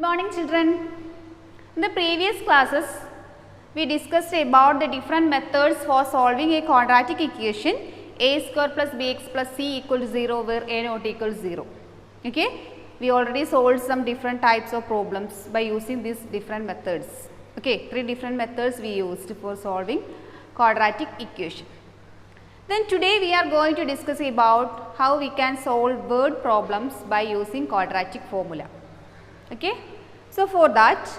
morning children. In the previous classes we discussed about the different methods for solving a quadratic equation a square plus bx plus c equal to 0 where a not equal to 0. Okay? We already solved some different types of problems by using these different methods. Okay, 3 different methods we used for solving quadratic equation. Then today we are going to discuss about how we can solve word problems by using quadratic formula. Okay? So for that,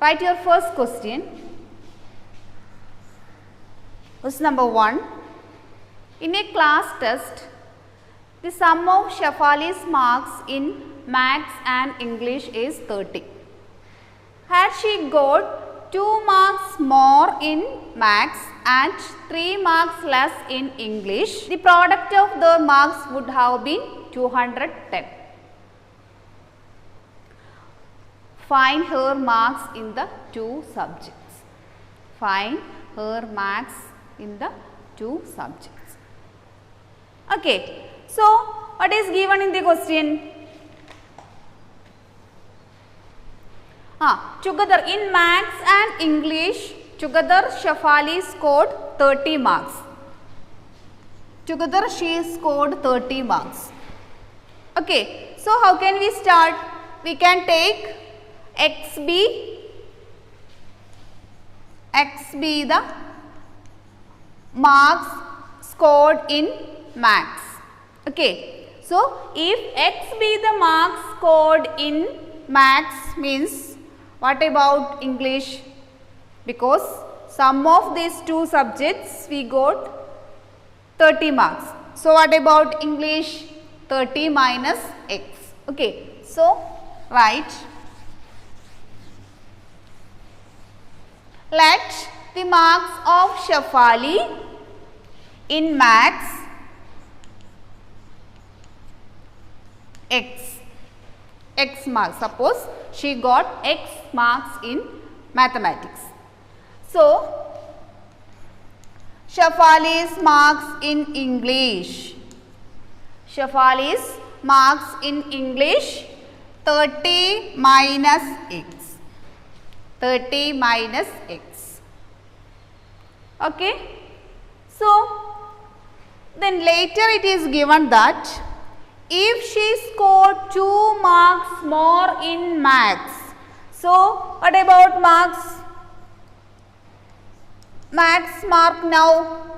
write your first question. Question number 1. In a class test, the sum of Shefali's marks in Maths and English is 30. Had she got 2 marks more in Maths and 3 marks less in English, the product of the marks would have been 210. Find her marks in the 2 subjects. Find her marks in the 2 subjects. Okay. So, what is given in the question? Together in Maths and English, together Shefali scored 30 marks. Together she scored 30 marks. Okay. So, how can we start? We can take XB the marks scored in Maths. Okay. So, if X be the marks scored in Maths means what about English? Because sum of these 2 subjects we got 30 marks. So, what about English? 30 minus X. Okay. So, write. Let the marks of Shefali in Maths X marks. Suppose she got X marks in mathematics. So, Shefali's marks in English. Shefali's marks in English 30 minus X. 30 minus X. Okay. So, then later it is given that if she scored 2 marks more in Maths, so what about marks? Maths mark now.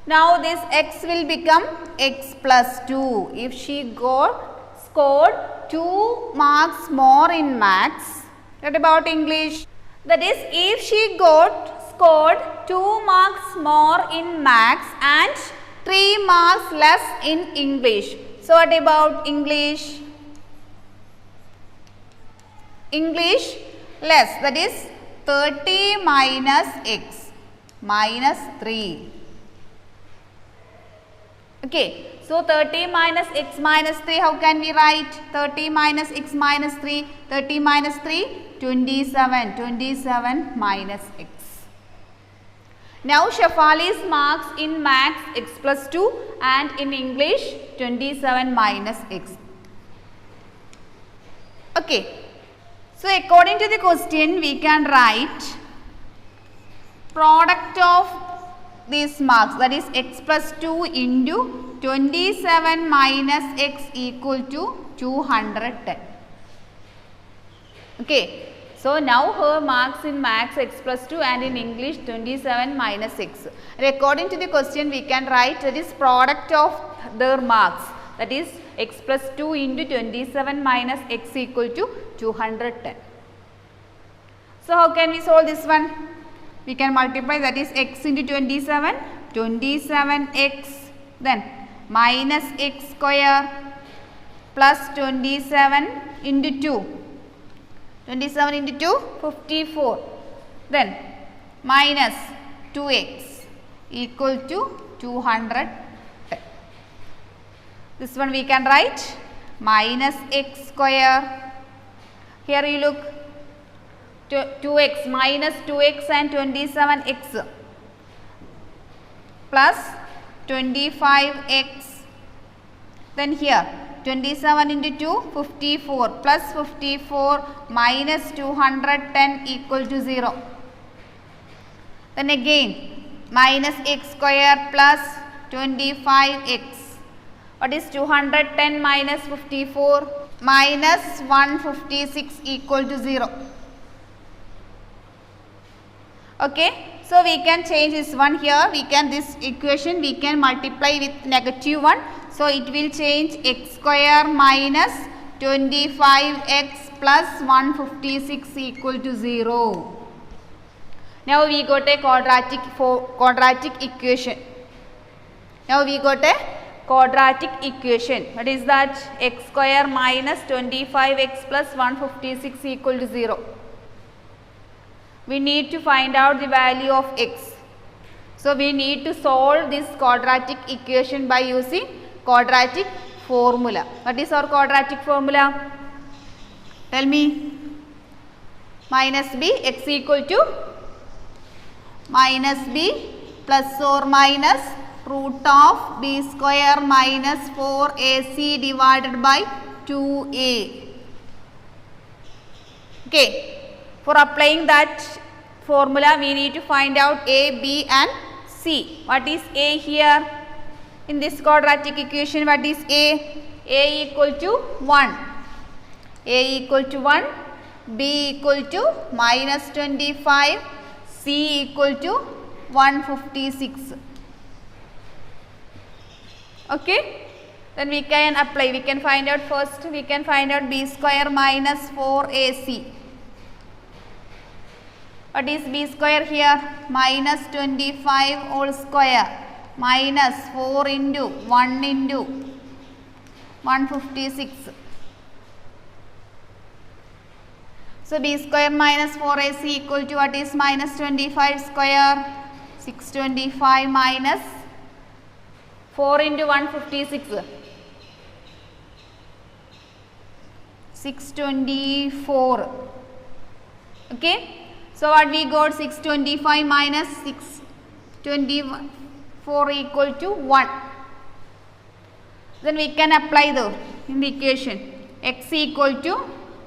Now this X will become X plus 2. If she scored 2 marks more in Maths, what about English? That is, if she scored 2 marks more in Maths and 3 marks less in English. So, what about English? English less, that is 30 minus X minus 3. Okay. So, 30 minus X minus 3, how can we write? 30 minus X minus 3, 30 minus 3, 27, 27 minus X. Now, Shefali's marks in Maths X plus 2 and in English 27 minus X. Okay. So, according to the question we can write product of these marks, that is X plus 2 into 27 minus X equal to 210. Okay. So, now her marks in Maths X plus 2 and in English 27 minus X. And according to the question we can write that is product of their marks, that is X plus 2 into 27 minus X equal to 210. So, how can we solve this one? We can multiply, that is X into 27, 27X, then minus X square plus 27 into 2. 27 into 2, 54. Then minus 2x equal to 210. This one we can write minus x square. Here you look 2x minus 2x and 27x plus 25x. Then here 27 into 2, 54 plus 54 minus 210 equal to 0. Then again minus x square plus 25x. What is 210 minus 54? Minus 156 equal to 0. Okay. So we can change this one here. This equation we can multiply with negative 1. So it will change x square minus 25x plus 156 equal to 0. Now we got a quadratic equation. What is that? X square minus 25x plus 156 equal to 0. We need to find out the value of x. So we need to solve this quadratic equation by using quadratic formula. What is our quadratic formula? Tell me. Minus b, x equal to minus b plus or minus root of b square minus 4ac divided by 2a. Okay. For applying that formula, we need to find out a, b and c. What is a here? In this quadratic equation, what is a? A equal to 1. A equal to 1. B equal to minus 25. C equal to 156. Okay. Then we can apply. We can find out first. We can find out b square minus 4ac. What is b square here? Minus 25 whole square minus 4 into 1 into 156. So b square minus 4ac equal to what is minus 25 square? 625 minus 4 into 156. 624. Okay. So what we got? 625 minus 624 equal to 1. Then we can apply in the equation. X equal to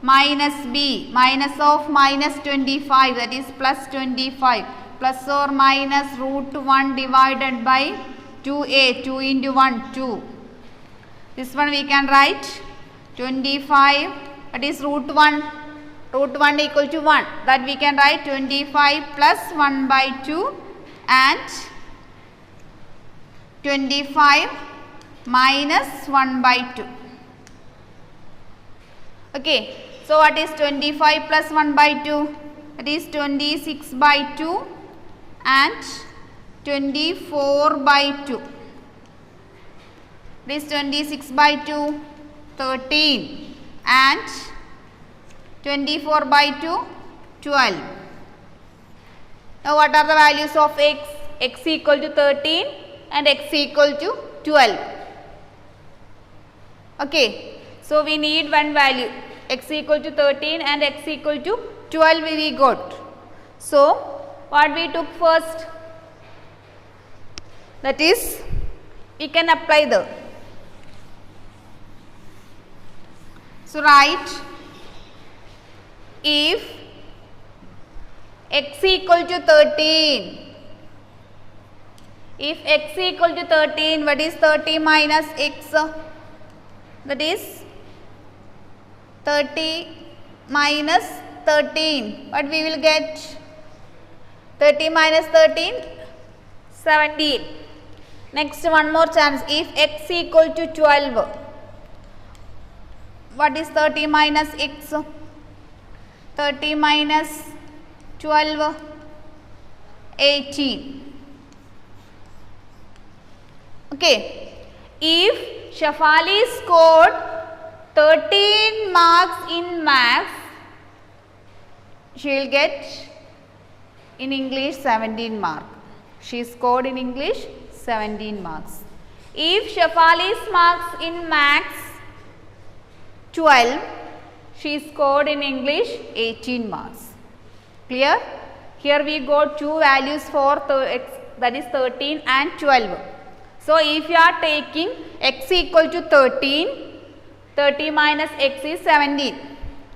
minus b, minus of minus 25, that is plus 25, plus or minus root 1 divided by 2a, 2 into 1, 2. This one we can write 25, that is root 1. Root 1 equal to 1, that we can write 25 plus 1 by 2 and 25 minus 1 by 2. Okay. So what is 25 plus 1 by 2? That is 26 by 2 and 24 by 2. This 26 by 2, 13 and 24 by 2, 12. Now what are the values of x? X equal to 13 and x equal to 12. Okay. So we need one value. X equal to 13 and x equal to 12 we got. So what we took first? That is, we can apply so write if x equal to 13, if x equal to 13, what is 30 minus x? That is 30 minus 13. What we will get? 30 minus 13, 17. Next one more chance. If x equal to 12, what is 30 minus x? 30 minus 12, 18. Okay. If Shafali scored 13 marks in maths, she will get in English 17 marks. She scored in English 17 marks. If Shafali's marks in maths 12, she scored in English 18 marks. Clear? Here we got two values for x, that is 13 and 12. So if you are taking x equal to 13, 30 minus x is 17,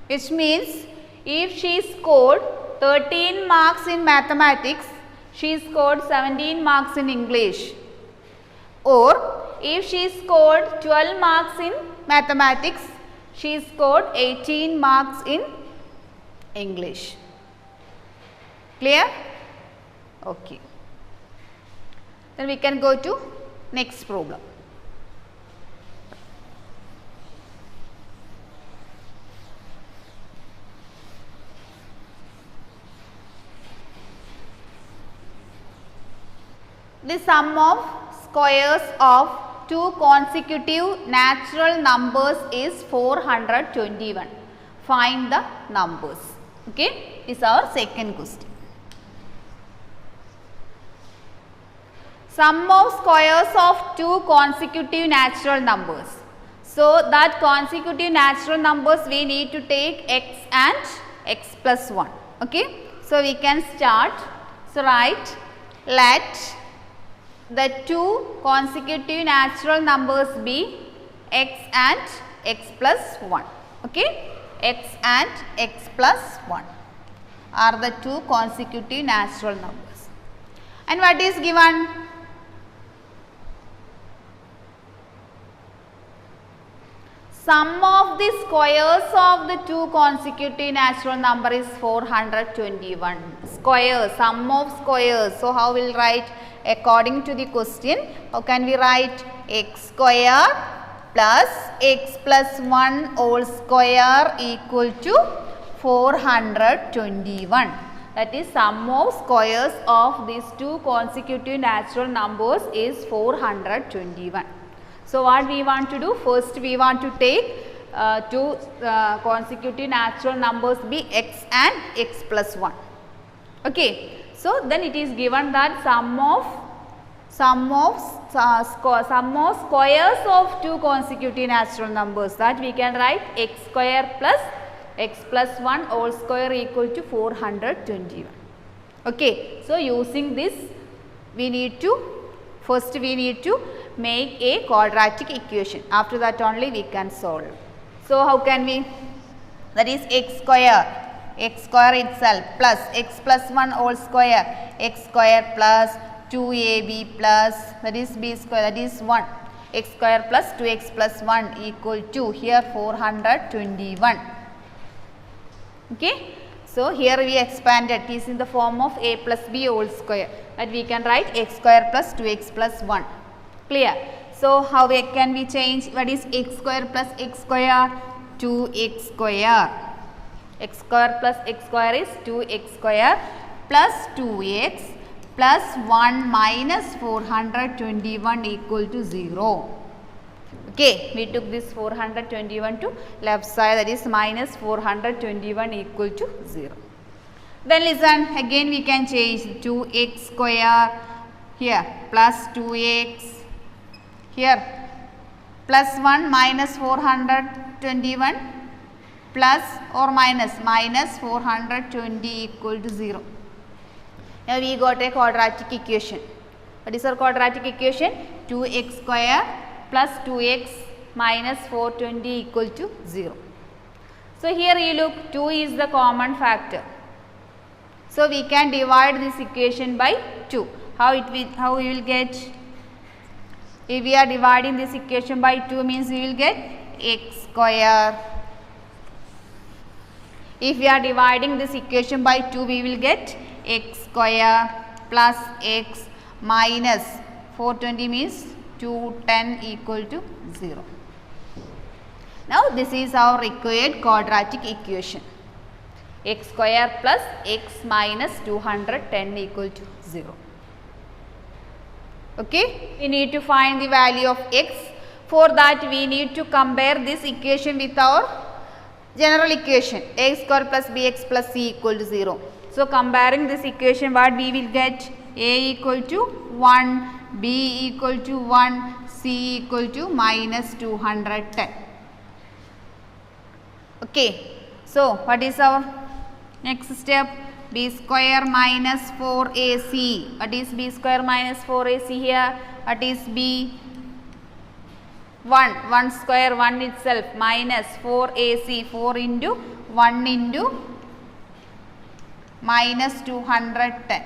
which means if she scored 13 marks in mathematics, she scored 17 marks in English. Or if she scored 12 marks in mathematics, she scored 18 marks in English. Clear? Okay. Then we can go to next problem. The sum of squares of two consecutive natural numbers is 421. Find the numbers. Okay, this is our second question. Sum of squares of two consecutive natural numbers. So that consecutive natural numbers we need to take x and x plus 1. Okay, so we can start. So write, let the two consecutive natural numbers be x and x plus 1. Okay, x and x plus 1 are the two consecutive natural numbers. And what is given? Sum of the squares of the two consecutive natural number is 421. Squares, sum of squares. So how will write? According to the question, how can we write? X square plus x plus 1 whole square equal to 421. That is, sum of squares of these two consecutive natural numbers is 421. So what we want to do? First we want to take two consecutive natural numbers be x and x plus 1. Okay. So then it is given that sum of squares of two consecutive natural numbers, that we can write x square plus x plus 1 whole square equal to 421. Okay. So using this we need to make a quadratic equation. After that only we can solve. So how can we? That is x square itself plus x plus 1 whole square, x square plus 2ab plus, that is b square, that is 1, x square plus 2x plus 1 equal to here 421. Okay. So here we expanded, it is in the form of a plus b whole square, that we can write x square plus 2x plus 1. Clear? So how can we change? What is x square plus x square? 2x square. X square plus x square is 2x square plus 2x plus 1 minus 421 equal to 0. Okay, we took this 421 to left side, that is minus 421 equal to 0. Then listen, again we can change 2x square here plus 2x here plus 1 minus 421 plus or minus 420 equal to 0. Now we got a quadratic equation. What is our quadratic equation? 2x square plus 2x minus 420 equal to 0. So here you look, 2 is the common factor. So we can divide this equation by 2. How we will get? If we are dividing this equation by 2 means we will get x square. If we are dividing this equation by 2, we will get x square plus x minus 420 means 210 equal to 0. Now this is our required quadratic equation. X square plus x minus 210 equal to 0. Okay, we need to find the value of x. For that we need to compare this equation with our general equation, a square plus bx plus c equal to 0. So comparing this equation, what we will get? A equal to 1, b equal to 1, c equal to minus 210. Okay. So what is our next step? B square minus 4ac. What is b square minus 4ac here? What is b? 1 square 1 itself minus 4ac 4 into 1 into minus 210.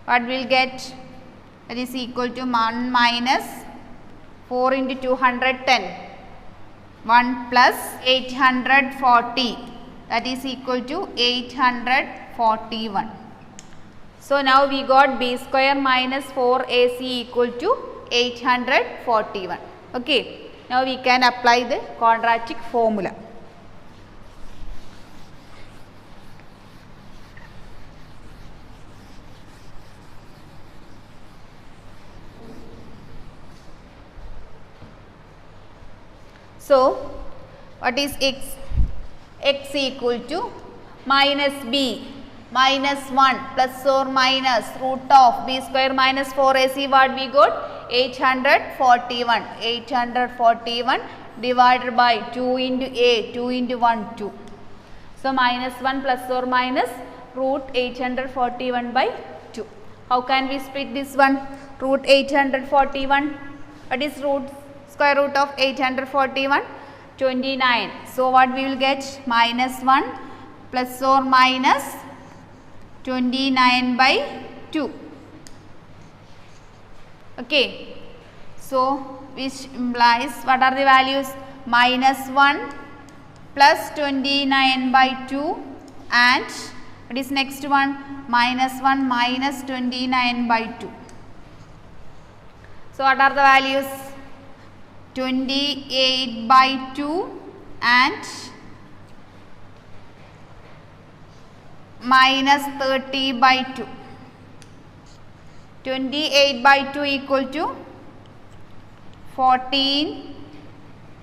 What will get? That is equal to 1 minus 4 into 210. 1 plus 840. That is equal to 841. So now we got b square minus 4ac equal to 841. Okay. Now we can apply the quadratic formula. So what is x? X equal to minus b minus 1 plus or minus root of b square minus 4ac. What we got? 841. 841 divided by 2 into a, 2 into 1, 2. So minus 1 plus or minus root 841 by 2. How can we split this one? Root 841. What is root square root of 841? 29. So what we will get? Minus 1 plus or minus 29 by 2. Okay. So which implies what are the values? Minus 1 plus 29 by 2 and what is next one? Minus 1 minus 29 by 2. So what are the values? 28 by 2 and minus 30 by 2. 28 by 2 equal to 14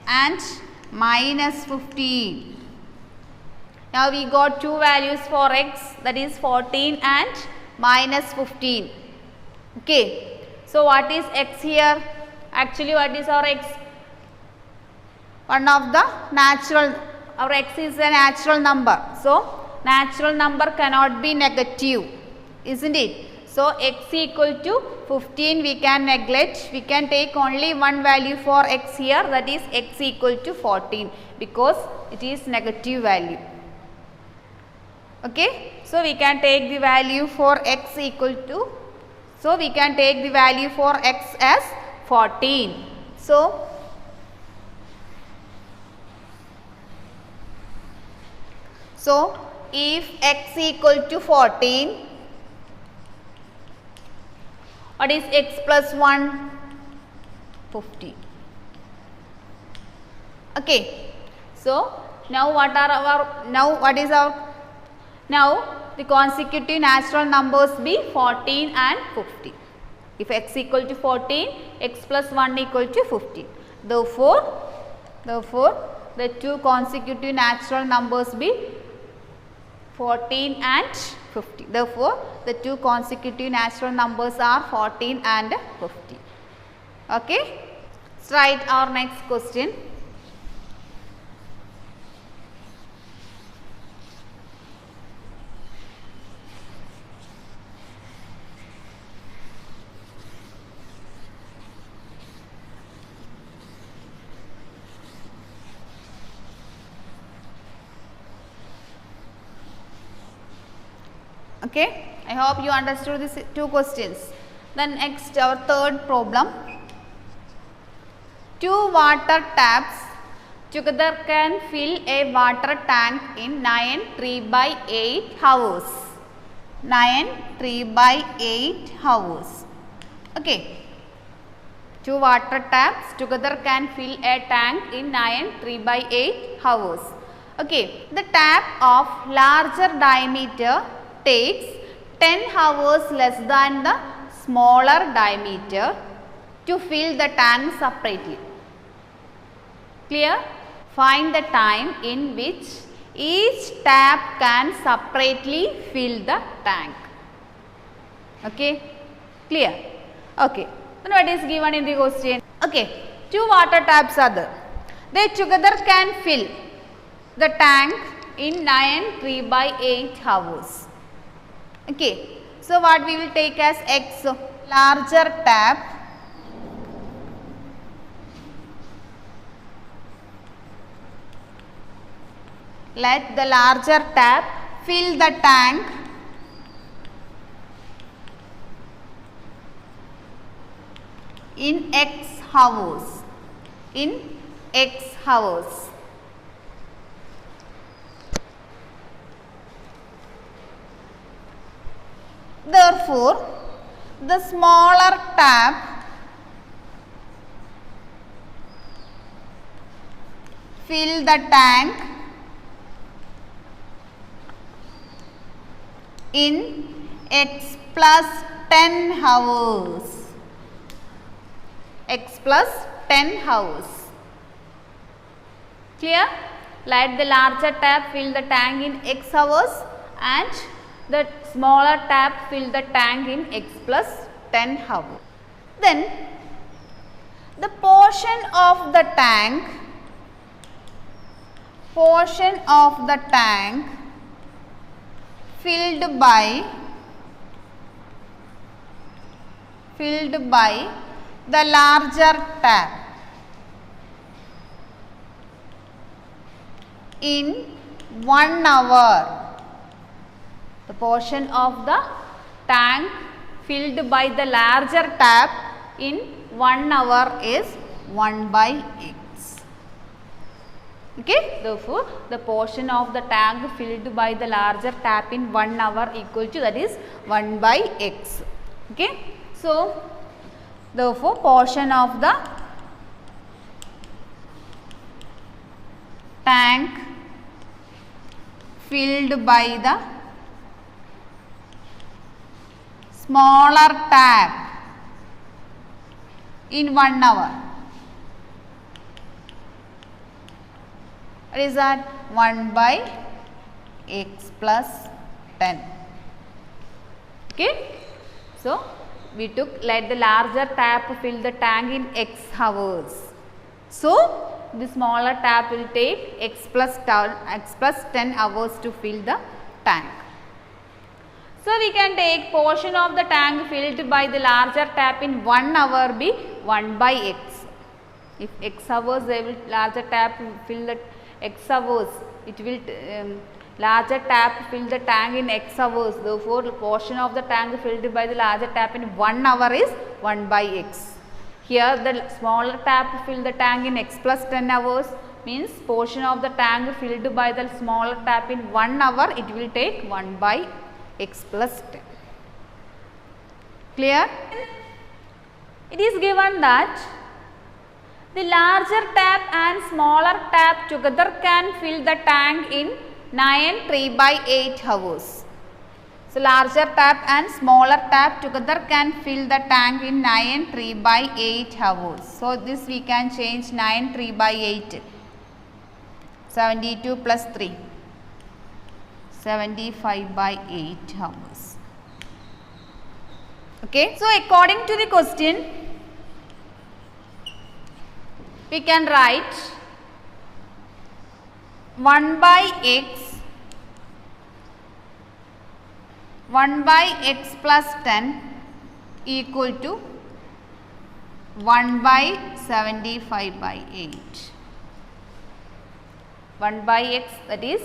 and minus 15. Now we got two values for x, that is 14 and minus 15. Okay. So what is x here? Actually what is our x? One of the natural, our x is a natural number. So natural number cannot be negative, isn't it? So x equal to 15 we can neglect, we can take only one value for x here, that is x equal to 14 because it is negative value. Okay. So we can take the value for x equal to, so we can take the value for x as 14. So if x equal to 14, what is x plus 1? 15. Okay. So now what are our, now the consecutive natural numbers be 14 and 15. If x equal to 14, x plus 1 equal to 15. Therefore the two consecutive natural numbers be 14 and 15. Therefore, the two consecutive natural numbers are 14 and 15. Okay. Let's write our next question. Okay. I hope you understood these two questions. Then next our third problem. Two water taps together can fill a water tank in 9 3/8 hours. 9 3/8 hours. Okay. Two water taps together can fill a tank in 9 3/8 hours. Okay. The tap of larger diameter takes 10 hours less than the smaller diameter to fill the tank separately. Clear? Find the time in which each tap can separately fill the tank. Okay? Clear? Okay. Then what is given in the question? Okay. Two water taps are there. They together can fill the tank in 9 3/8 hours. Okay. So what we will take as x? Larger tap let the larger tap fill the tank in X hours. In X hours. Therefore, the smaller tap fill the tank in X plus 10 hours. X plus 10 hours. Clear? Let the larger tap fill the tank in X hours and the smaller tap fill the tank in X plus 10 hours. Then the portion of the tank filled by the larger tap in 1 hour. The portion of the tank filled by the larger tap in 1 hour is 1 by X. Okay. Therefore, the portion of the tank filled by the larger tap in 1 hour equal to, that is 1 by X. Okay. So, therefore, portion of the tank filled by the smaller tap in 1 hour. What is that? 1 by X plus 10. Okay. So, we took, let the larger tap fill the tank in X hours. So, the smaller tap will take X plus 10 hours to fill the tank. So, we can take portion of the tank filled by the larger tap in 1 hour be 1 by X. If X hours they will larger tap fill the X hours, it will larger tap fill the tank in X hours. Therefore, the portion of the tank filled by the larger tap in 1 hour is 1 by X. Here the smaller tap fill the tank in X plus 10 hours, means portion of the tank filled by the smaller tap in 1 hour, it will take 1 by X plus 10. Clear? It is given that the larger tap and smaller tap together can fill the tank in 9 3 by 8 hours. So, larger tap and smaller tap together can fill the tank in 9 3 by 8 hours. So, this we can change 9 3 by 8, 72 plus 3, 75 by 8 hours. Okay. So, according to the question, we can write 1 by X plus 10 equal to 1 by 75 by 8. 1 by X, that is,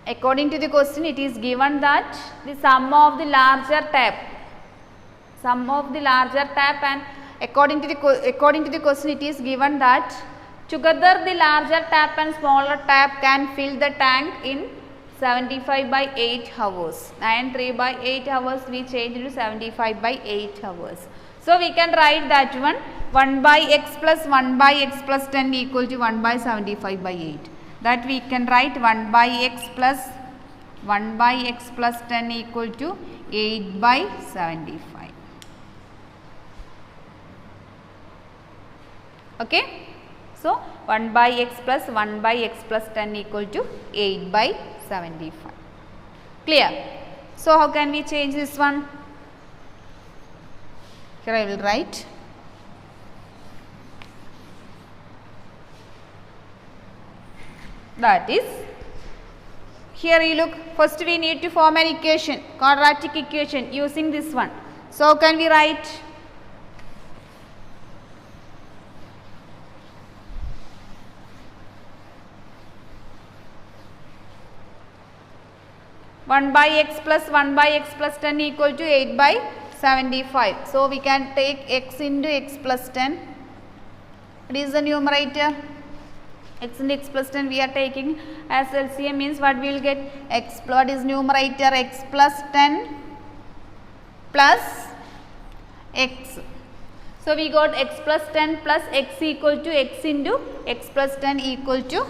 according to the question, it is given that the sum of the larger tap and according to the question, it is given that together the larger tap and smaller tap can fill the tank in 75 by 8 hours. 9 3 by 8 hours we change into 75 by 8 hours. So, we can write that 1 by X plus 1 by X plus 10 equal to 1 by 75 by 8. That we can write 1 by X plus 10 equal to 8 by 75. Okay. So, 1 by X plus 1 by X plus 10 equal to 8 by 75. Clear? So, how can we change this one? Here I will write that is, here you look, first we need to form an equation, quadratic equation using this one. So, how can we write? 1 by x plus 1 by x plus 10 equal to 8 by 75. So we can take x into x plus 10. What is the numerator? X into x plus 10 we are taking as LCM, means what we will get? X, what is numerator? X plus 10 plus x. So we got x plus 10 plus x equal to x into x plus 10 equal to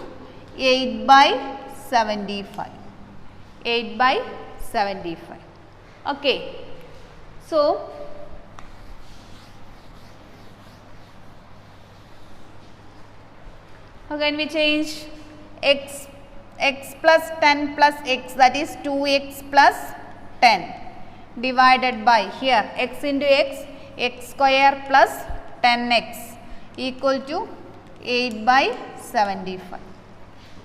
8 by 75. 8 by 75. Okay. So again we change x plus 10 plus x, that is 2x plus 10 divided by here x into x square plus 10x equal to 8 by 75.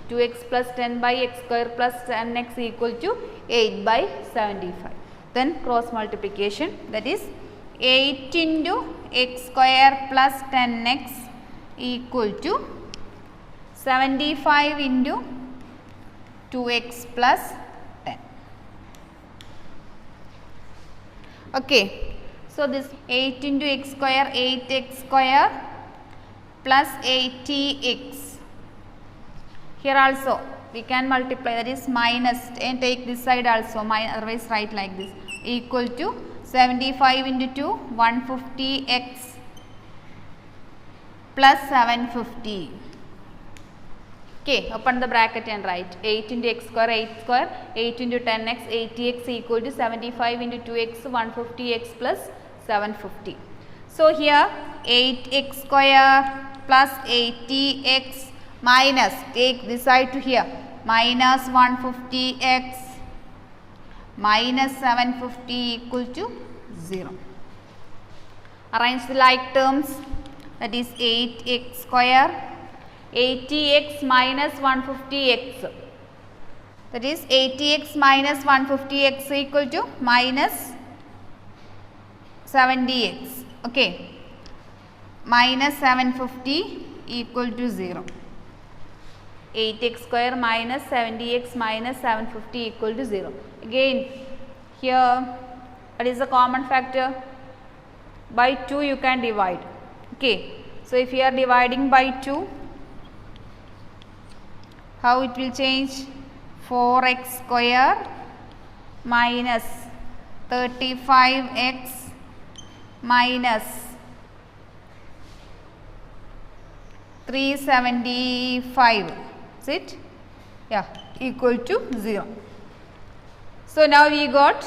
2x plus 10 by x square plus 10x equal to 8 by 75. Then cross multiplication, that is 8 into x square plus 10x equal to 75 into 2x plus 10. Okay. So this 8 into x square, 8x square plus 80x. Here also we can multiply, that is minus, and take this side also, otherwise write like this, equal to 75 into 2, 150x plus 750. Okay, open the bracket and write 8 into x square, 8 square, 8 into 10x, 80x equal to 75 into 2x, 150x plus 750. So here 8x square plus 80x minus, take this side to here, minus 150x minus 750 equal to 0. Arrange the like terms, that is 8x square, 80x minus 150x, that is 80x minus 150x equal to minus 70x. Okay, minus 750 equal to 0. 8x square minus 70x minus 750 equal to 0. Again here what is the common factor? By 2 you can divide. Okay, so if you are dividing by 2, how it will change? 4x square minus 35x minus 375, is it? Yeah, equal to 0. So now we got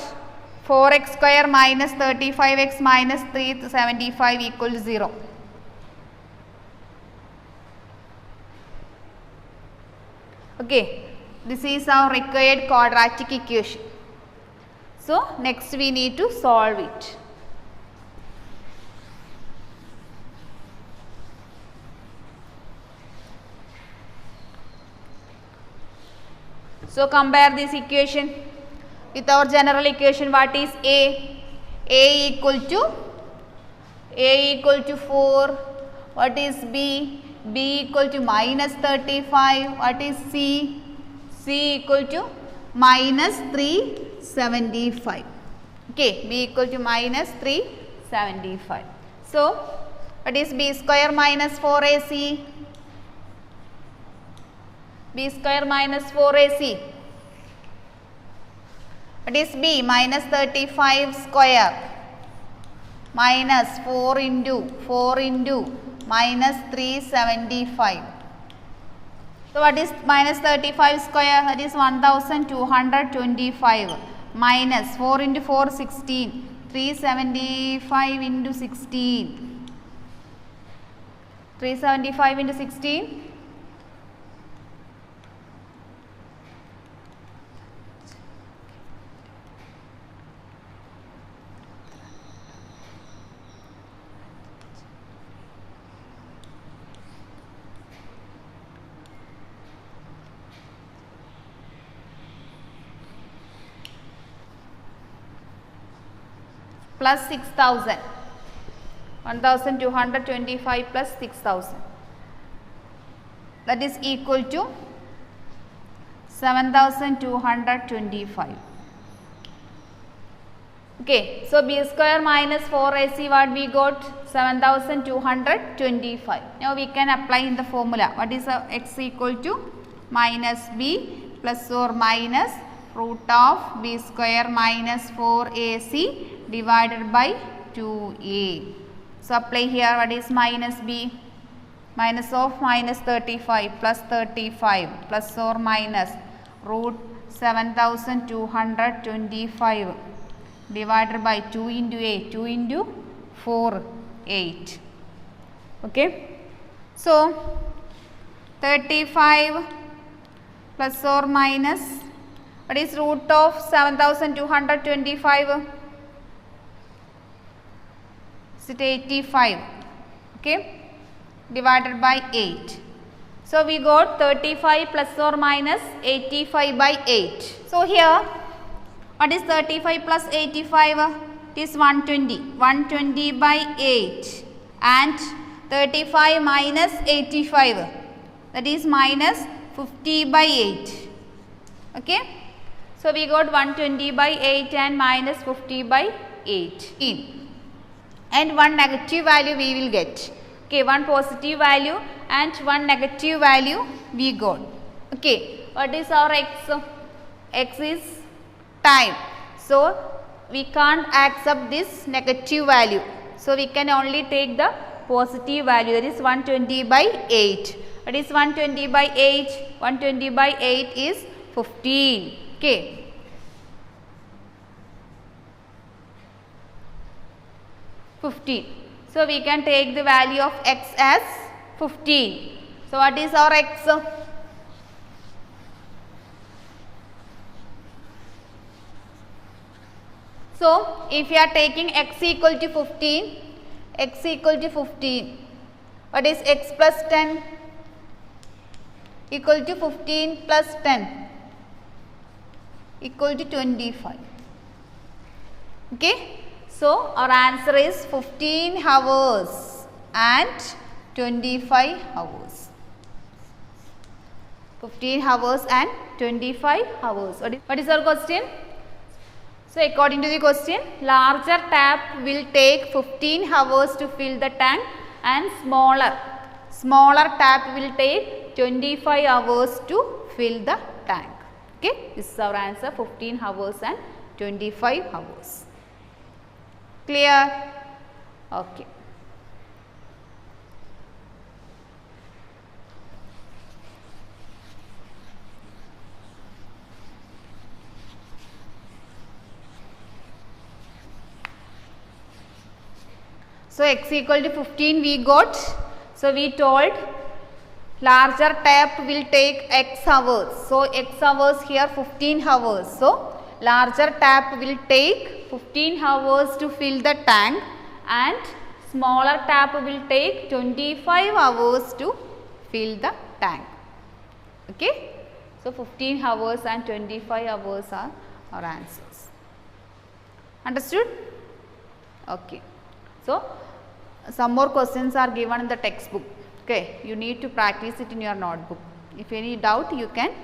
4x square minus 35x minus 375 equal to 0. Okay, this is our required quadratic equation. So next we need to solve it. So compare this equation with our general equation. What is A? A equal to 4. What is B? B equal to minus 35. What is C? C equal to minus 375. Okay, B equal to minus 375. So what is B square minus 4AC? B square minus 4AC. What is B? Minus 35 square minus 4 into minus 375. So what is minus 35 square? That is 1225 minus 4 into 4 16. 375 into 16. 375 into 16. Plus 6000, 1225 plus 6000, that is equal to 7225. Okay, so b square minus 4ac, what we got? 7225. Now we can apply in the formula. What is x equal to? Minus b plus or minus root of b square minus 4ac divided by 2a. So apply here, what is minus b? Minus of minus 35 plus 35 plus or minus root 7225 divided by 2 into a, 2 into 4, 8. Okay. So 35 plus or minus, what is root of 7225? Is it 85? Okay. Divided by 8. So we got 35 plus or minus 85 by 8. So here, what is 35 plus 85? It is 120. 120 by 8 and 35 minus 85, that is minus 50 by 8. Okay. So we got 120 by 8 and minus 50 by 8. And one negative value we will get. Okay, one positive value and one negative value we got. Okay, what is our x? X is time. So we can't accept this negative value. So we can only take the positive value, that is 120 by 8. What is 120 by 8? 120 by 8 is 15. Okay. So we can take the value of x as 15. So what is our x? So if you are taking x equal to 15, x equal to 15, what is x plus 10? Equal to 15 plus 10 equal to 25. Okay. So our answer is 15 hours and 25 hours. 15 hours and 25 hours. What is our question? So according to the question, larger tap will take 15 hours to fill the tank and smaller tap will take 25 hours to fill the tank. Okay, this is our answer, 15 hours and 25 hours. Clear? Okay. So x equal to 15 we got. So we told larger tap will take x hours. So x hours here 15 hours. So larger tap will take 15 hours to fill the tank and smaller tap will take 25 hours to fill the tank. Okay. So 15 hours and 25 hours are our answers. Understood? Okay. So some more questions are given in the textbook. Okay. You need to practice it in your notebook. If any doubt, you can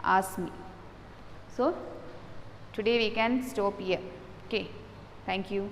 ask me. So today we can stop here. Okay. Thank you.